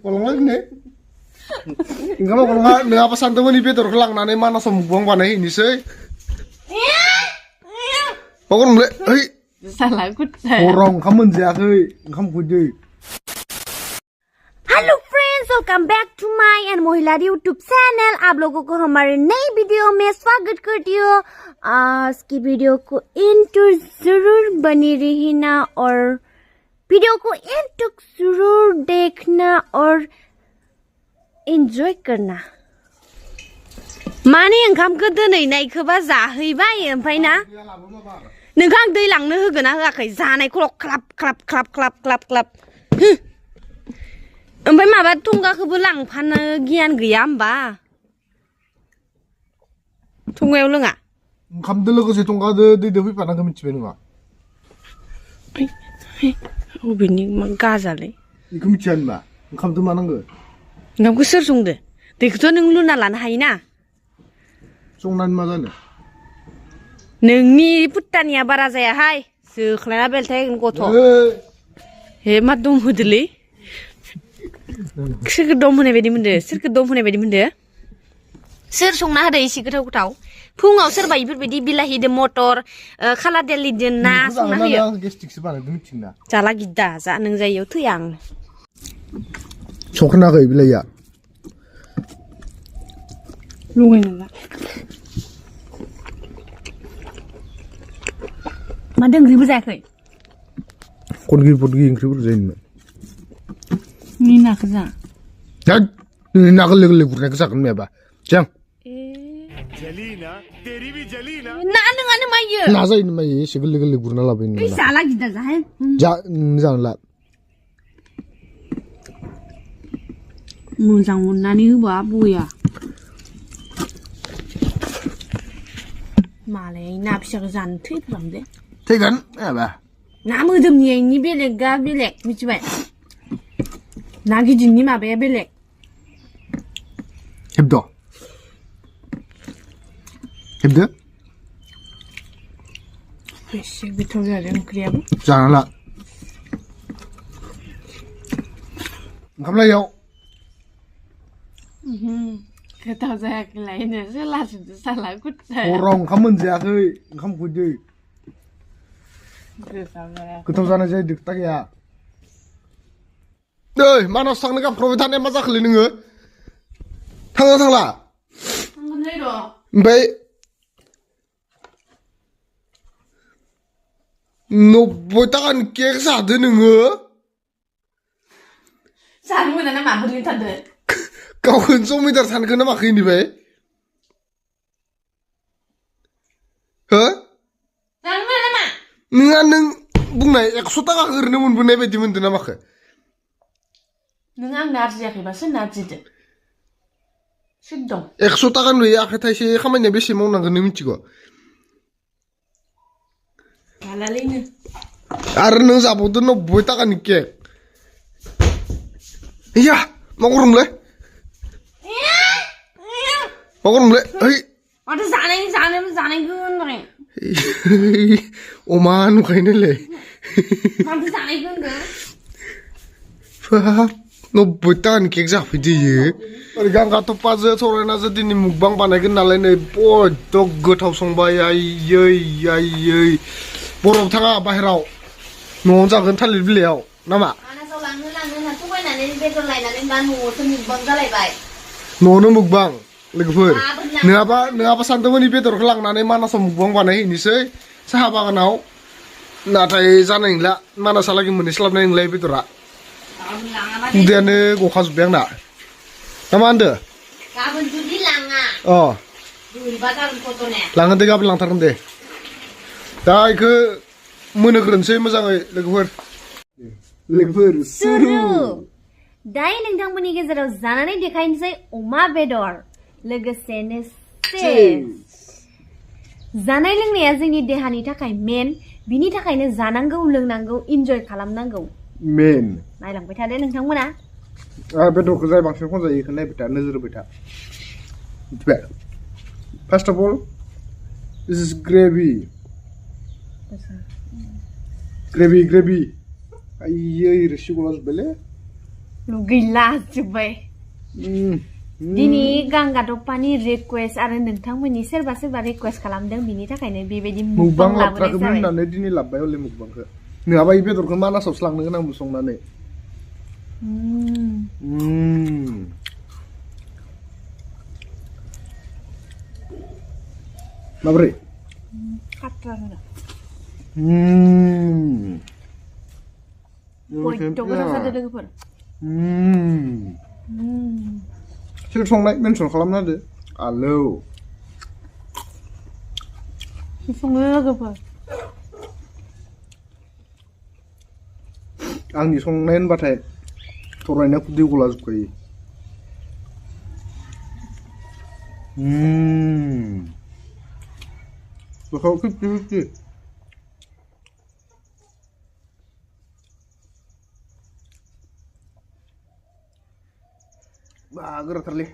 Kolong nih. Enggak mau kolong nggak apa santai nih betul kelang nane mana sombong panai ini sih. Pokoknya mulai, salah aku. Orang kamu jaga, kamu kudu. Hello friends welcome back to my and Mahilari YouTube channel. आप लोगों को हमारे नई video में स्वागत करती हूँ। आज की video को एंड तक जरूर बनी रहना और वीडियो को एंड तक जरूर देखना और एंजॉय करना। माने ओंखामखौ दोनहैनायखौबा जाहैबाय ओमफ्राय ना नोंखौ आं दै लांनो होगोन ना होआखै जानायखौल' ख्लाब ख्लाब ख्लाब ख्लाब ख्लाब ख्लाब ओमफ्राय माबा थंगाखौबो लांफानो गियान गैया होमबा थंगायाव लोङा ओंखामदो लोगोसे थंगादो दैदो फैफानांगौ मिथिबाय नोङा अबेनि मा गाजालै बेखौ मिथिया होनबा ओंखामदो मा नांगौ ओंखामखौ सोर संदो दैखौथ' नों लुना लानो हायोना संनानै मा जानो नोंनि पुट्टानिया बारा जायाहाय जोख्लायना बेलथाय गथ' हे मा दम होदोलै सोरखौ दम होनाय बायदि मोनदो सोरखौ दम होनाय बायदि मोनदो सोर संना होदो एसे गोथाव गोथाव फुङाव सोरबा इफोरबायदि बिलाहिदो मटर खाला दालिदो ना संना होयो गेस्टिकसो बानायदो मिथिंना जाला गिद्दा जा नों जाययाव थैया आं संखनाखै बिलाइया लगायनांला मा दोंग्रिबो जायाखै खनगि फटगि ओंख्रिफोर जायोमोन नि नाखौ जा ना गोरलै गोरलै गुरनायखौ जागोन मायाबा जां जलीना तेरी भी जलीना ना नोङानो मायो ना जायो मायो एसे गोरलै गोरलै गुरना लाबोयो नों जाला गिद्दा जाहाय जानला मोजां मोननानै होबा बया मालाय ना फिसाखौ जानो थैफ्रामदे थैगोन मायाबा ना मोदोमनि बेलेगा बेलेग मिथिबाय ना गिदिरनि माबाया बेलेग hebdo एसे गोथाव जादों ओंख्रियाबो जानला ओंखाम लायाव गोथाव जायाखैलायनो सोलासुदो साला गुथाय हराव ओंखाम मोनजायाखै ओंखाम खुदो गोथाव जानाय जायो खोथा गैया ओइ मानास थांनो गाबख्रावबाय थानाया मा जाखोलै नोङो थांला थांगोनलै र' ओमफ्राय 90 ताकानि केक जादो नोङो जानो मोना ना माबोरै थादो गावखौनो जमिदार सानखो ना माखो इनिफ्राय हो जानो मोना नामा नोङा नों बुंनाय 100 ताका ओरैनो मोनबोनाय बायदि मोनदो ना माखो नों आंनो आरजियाखैबा सोरनो आरजिदो सोर दं 100 ताका नुयो आखाइ थाइसे खामानिया बेसे मावनांगोन नों मिथिगौ हालालैनो आरो नों जाबावदो 90 ताकानि केक या मा गरमलै ओइ माथो जानायखौ होनबाय अमा नुखायोनोलै माथो जानायखौ होनदो 90 ताकानि केक जाफैदो इयो ओरै गांगाथफाजों थरायनाजों दिनै मुकबां बानायगोन नालाय नै बयद' गोथाव संबाय आयै बरफ थाङा बाहेराव न'आवनो जागोन थालिर बिलाइयाव नामा मानासाव लांनो थगायनानै बेदर लायनानै दा न'आवसो मुकबां जालायबाय न'आवनो मुकबां लोगोफोर नोङाबा सानदोंमोन बेदरखौ लांनानै मानासाव मुकबां बानायहैनोसै साहा बागानाव नाथाय जानाय नंला मानासालागै मोनहैस्लाबनाय नंला बेदरा उदैयानो गखाजोब्बाय आंना ना मा होनदो गाबोन जुदि लाङा बोरैबा जागोन गथ'ने लांगोन दे गाबोन लांथारगोन दे दा इखौ मोनहोग्रोनोसै मोजाङै लोगोफोर सुरु दायो नोंथांमोननि गेजेराव जानानै देखायनोसै अमा बेदर लोगोसेनो जानाय लोंनाया जोंनि देहानि थाखाय मेन बिनि थाखायनो जानांगौ लोंनांगौ इन्जय खालामनांगौ मेन नायलांबाय थादो नोंथांमोना बेदरखौ जाय बांसिन खनजायो बेखौ नायबाय था नोजोर होबाय था मिथिबाय first of all this is ग्रेभि Aiyai resi golas bele. Gila joब्बाय दिनै गांगादफानि रिक्वेस्ट आरो नोंथांमोननि सोरबा सोरबा रिक्वेस्ट खालामदों बिनि थाखायनो बेबायदि मुकबां लाबोनाय जाबाय होननानै दिनै लाबबाय हले मुकबांखौ नङाबा ई बेदरखौ मानासावसो लांनो गोनांमोन संनानै माब्रै खात्रा होनो बयद' गोथाव जादों लोगोफोर सोर संनाय मेनसन खालामना होदो आलौ सङो लोगोफोर आंनि संनाय होनबाथाय थरायना खुदै गलाजोबखायो बेखौ 50-50 Bah, gerak terli.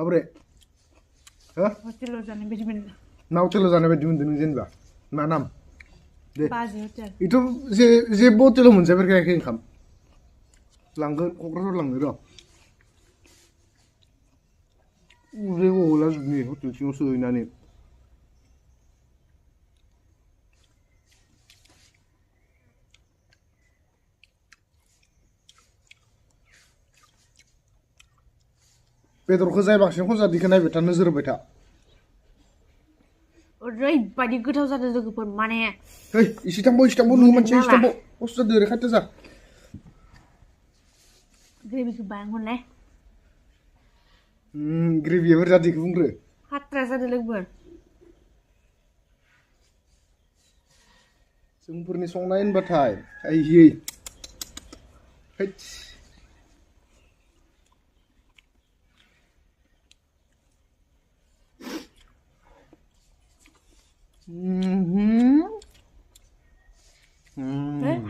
Mabre? Hah? Hotel जानाय बायदि मोनदों ना हटेलाव जानाय बायदि मोनदों नों जेनेबा मा नाम दे बाजै हटेल इथ' जेबो हटेलाव मोनजाफेरखायाखै ओंखाम लांगोन क'क्राझार लांनो र' उदै गला जोबनि हटेल सिङाव सोहैनानै बेदरखौ जाय बांसिन खनजा दिखौ नायबाय था नोजोर होबाय था ओरैबायदि गोथाव जादों लोगोफोर माने है इसे थांबाव नों मानसि इसे थांबाव खस्थ' जादों ओरै खाथि जा ग्रेभिखौ बायगोनलाय ग्रेभिया बुरजा दैखौ बुंग्रो खात्रा जादों लोगोफोर जोंफोरनि संनाय होनबाथाय आइयै हैद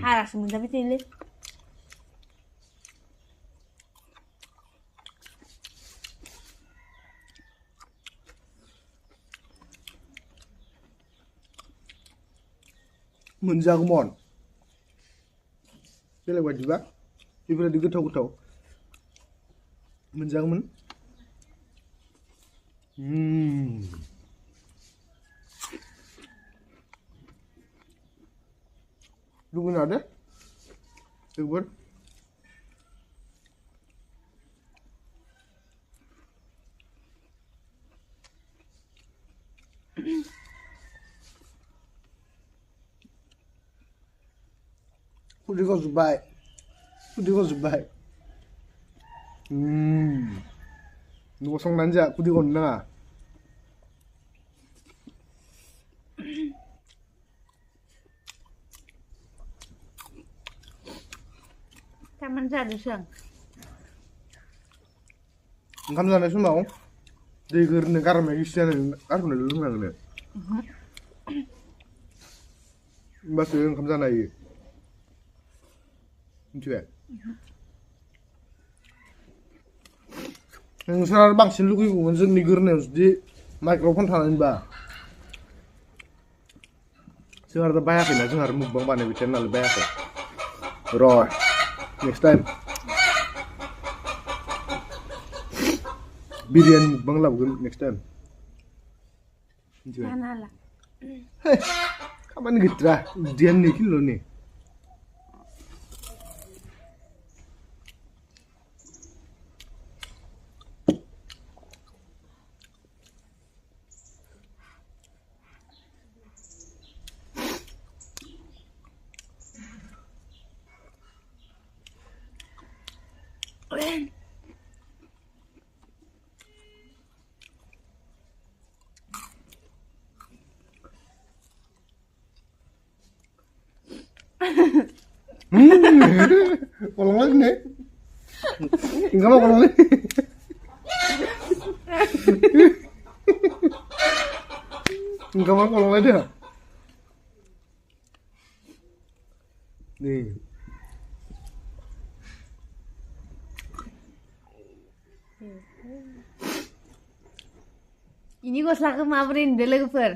हारासो मोनजाबाय थायोलै मोनजागौमोन बेलेग बायदिबा बेफोरबायदि गोथाव मोनजागौमोन लुबैनो हादो जोबोर खुदैखौ जोब्बाय न'आव संनानै जा खुदैखौनो नाङा taman जादों सों ओंखाम जानाय समाव दै गोरनो गारमाया गिसि जानानै गारखौनो लोंनांगोन होमबासो ओंखाम जानो हायो मिथिबाय नोंसोर आरो बांसिन लुगैगौमोन जोंनि गोरनायाव जुदि माइक्र'फन थानायमोनबा जों आरो दा बायाखैना जों आरो मुकबां बानायबाय थाया नालाय बायाखै र' नेक्स्ट टाइम बिरियानि मुकबां लाबोगोन नेक्स्ट टाइम मिथिबाय जानो हाला खामानि गैथ्रा उदैयानो 2 किल'नि Kolong lagi nih. Enggak mau kolong lagi. Enggak mau kolong lagi dah. Nih. Ini gosलाखौ माबोरै नुदों लोगोफोर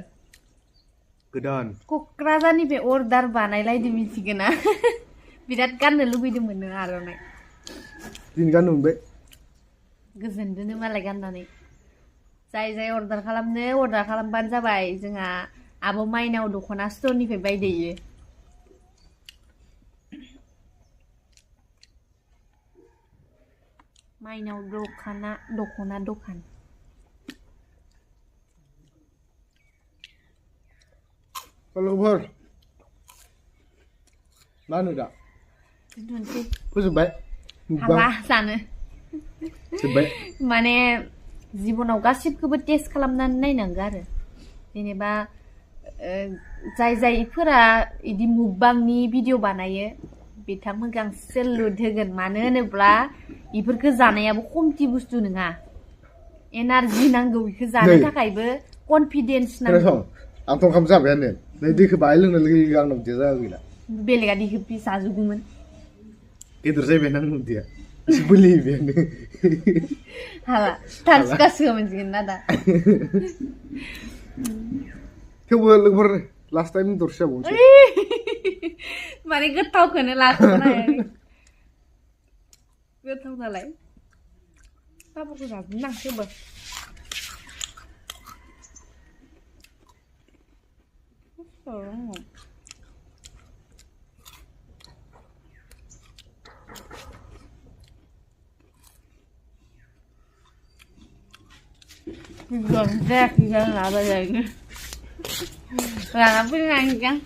Godan. क'क्राझारनिफ्राय अर्डार बानायलायदो मिथिगोन ना बिराद गाननो लुबैदोंमोन नों आर'नाइ Din kan numbe. गोजोनदोनो मालाय गाननानै जाय जाय अर्डार खालामनो अर्डार खालामबानो जाबाय जोंहा आब' माइनाव दख'ना स्टरनिफ्राय बायदैयो माइनाव दख'ना दखान Lover. Mana dah? दोनसै Foजोबबाय. हाला जानो जोबबाय. माने जिबनाव गासिबखौबो टेस्ट खालामनानै नायनांगौ आरो जेनेबा जाय जायफोरा इदि मुकबांनि भिडिअ बानायो बिथांमोनखौ आं सेलुट होगोन मानो होनोब्ला इफोरखौ जानायाबो खमथि बुस्थु नङा एनार्जि नांगौ इखौ जानो थाखायबो कनफिडेन्स नांगौ आंथ' ओंखाम जाबायानो नै दैखौ बाहाय लोंनो लुगैयो आंनाव बिदि जाया गैला बेलेगा दैखौ जाजोबगौमोन गेदेर जाबाय नों उन्दैया एसे बोलिबायानो हाला थानसिखासो मोनसिगोन ना दा थेवबो लोगोफोर लास्ट टाइम दरसे जाबावनोसै माने गोथावखौनो लाखोनाय गोथाव नालाय साबरखौ जाजोबनो आं थेवबो Gần ra thì gần lại bây giờ làm nó với ăn chăng